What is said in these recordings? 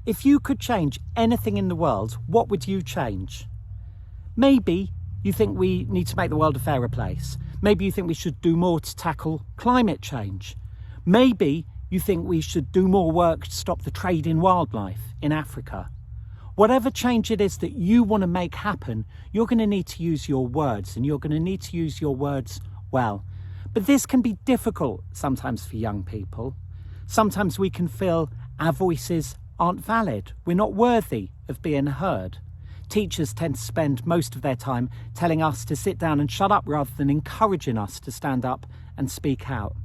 if you could change anything in the world, what would you change? Maybe you think we need to make the world a fairer place. Maybe you think we should do more to tackle climate change. Maybe you think we should do more work to stop the trade in wildlife in Africa. Whatever change it is that you want to make happen, you're going to need to use your words, and you're going to need to use your words well. But this can be difficult sometimes for young people. Sometimes we can feel our voices aren't valid. We're not worthy of being heard. Teachers tend to spend most of their time telling us to sit down and shut up rather than encouraging us to stand up and speak out.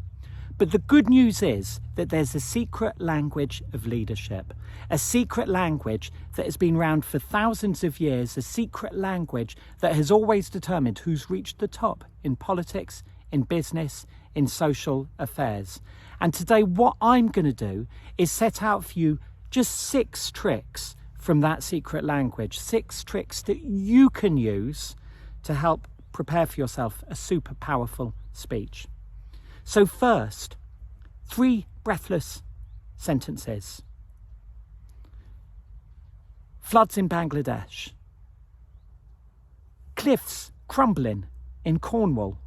But the good news is that there's a secret language of leadership, a secret language that has been around for thousands of years, a secret language that has always determined who's reached the top in politics, in business, in social affairs. And today what I'm going to do is set out for you just 6 tricks from that secret language, 6 tricks that you can use to help prepare for yourself a super powerful speech. So first, 3 breathless sentences. Floods in Bangladesh. Cliffs crumbling in Cornwall.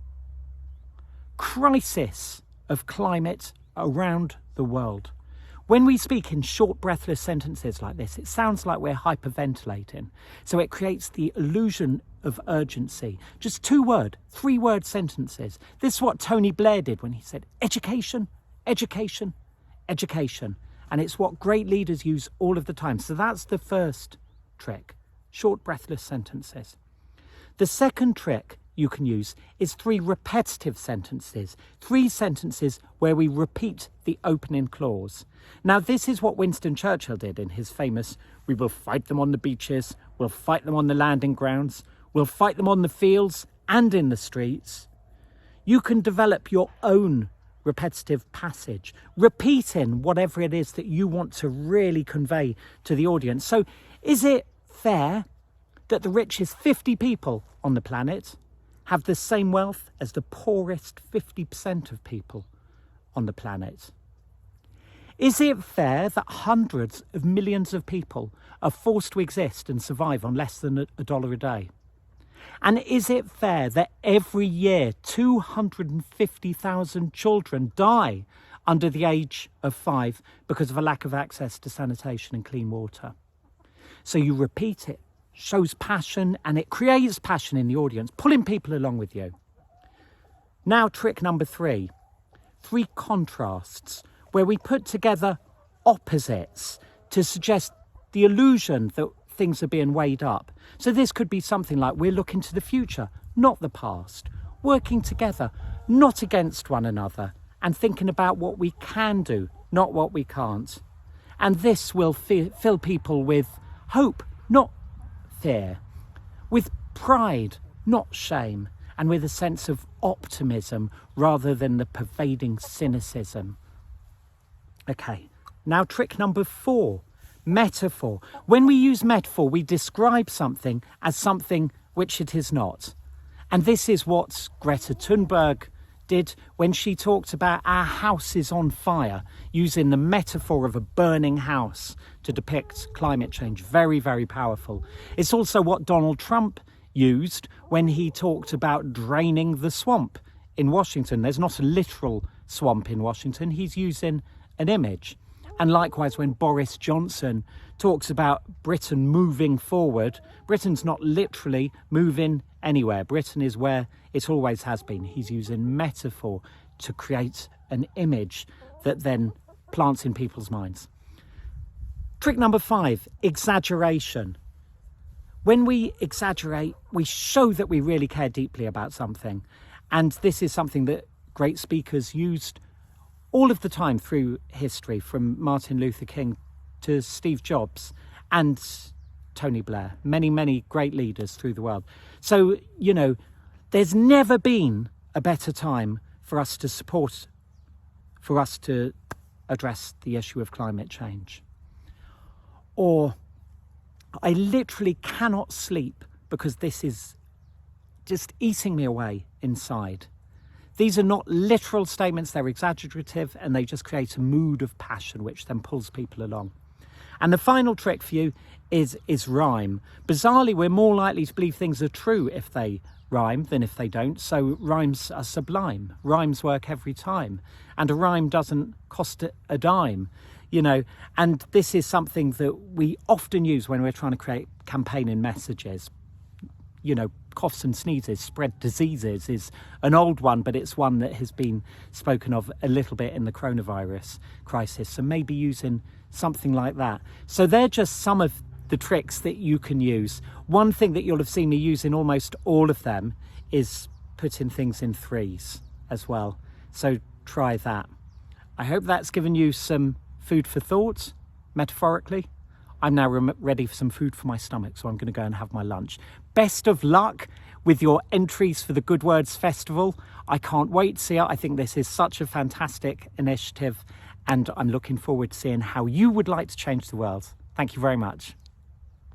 Crisis of climate around the world. When we speak in short, breathless sentences like this, it sounds like we're hyperventilating. So it creates the illusion of urgency. Just 3-word sentences. This is what Tony Blair did when he said, education, education, education. And it's what great leaders use all of the time. So that's the first trick, short, breathless sentences. The second trick you can use is 3 repetitive sentences, 3 sentences where we repeat the opening clause. Now, this is what Winston Churchill did in his famous, "We will fight them on the beaches, we'll fight them on the landing grounds, we'll fight them on the fields and in the streets." You can develop your own repetitive passage, repeating whatever it is that you want to really convey to the audience. So, is it fair that the richest 50 people on the planet have the same wealth as the poorest 50% of people on the planet? Is it fair that hundreds of millions of people are forced to exist and survive on less than $1 a day? And is it fair that every year 250,000 children die under the age of 5 because of a lack of access to sanitation and clean water? So you repeat it, shows passion, and it creates passion in the audience, pulling people along with you. Now, trick number 3, 3 contrasts, where we put together opposites to suggest the illusion that things are being weighed up. So this could be something like, we're looking to the future, not the past, working together, not against one another, and thinking about what we can do, not what we can't. And this will fill people with hope, not fear, with pride, not shame, and with a sense of optimism rather than the pervading cynicism. Okay, now trick number 4, metaphor. When we use metaphor, we describe something as something which it is not. And this is what Greta Thunberg did when she talked about our house is on fire, using the metaphor of a burning house to depict climate change. Very, very powerful. It's also what Donald Trump used when he talked about draining the swamp in Washington. There's not a literal swamp in Washington. He's using an image. And likewise, when Boris Johnson talks about Britain moving forward, Britain's not literally moving anywhere. Britain is where it always has been. He's using metaphor to create an image that then plants in people's minds. Trick number 5, exaggeration. When we exaggerate, we show that we really care deeply about something. And this is something that great speakers used all of the time through history, from Martin Luther King to Steve Jobs and Tony Blair, many, many great leaders through the world. So, you know, there's never been a better time for us to address the issue of climate change. Or, I literally cannot sleep because this is just eating me away inside. These are not literal statements, they're exaggerative, and they just create a mood of passion which then pulls people along. And the final trick for you is rhyme. Bizarrely, we're more likely to believe things are true if they rhyme than if they don't. So rhymes are sublime. Rhymes work every time. And a rhyme doesn't cost a dime, you know. And this is something that we often use when we're trying to create campaigning messages. You know, coughs and sneezes spread diseases is an old one, but it's one that has been spoken of a little bit in the coronavirus crisis. So maybe using something like that. So they're just some of the tricks that you can use. One thing that you'll have seen me use in almost all of them is putting things in threes as well. So try that. I hope that's given you some food for thought, metaphorically. I'm now ready for some food for my stomach, so I'm going to go and have my lunch. Best of luck with your entries for the Goodwords Festival. I can't wait to see it. I think this is such a fantastic initiative, and I'm looking forward to seeing how you would like to change the world. Thank you very much.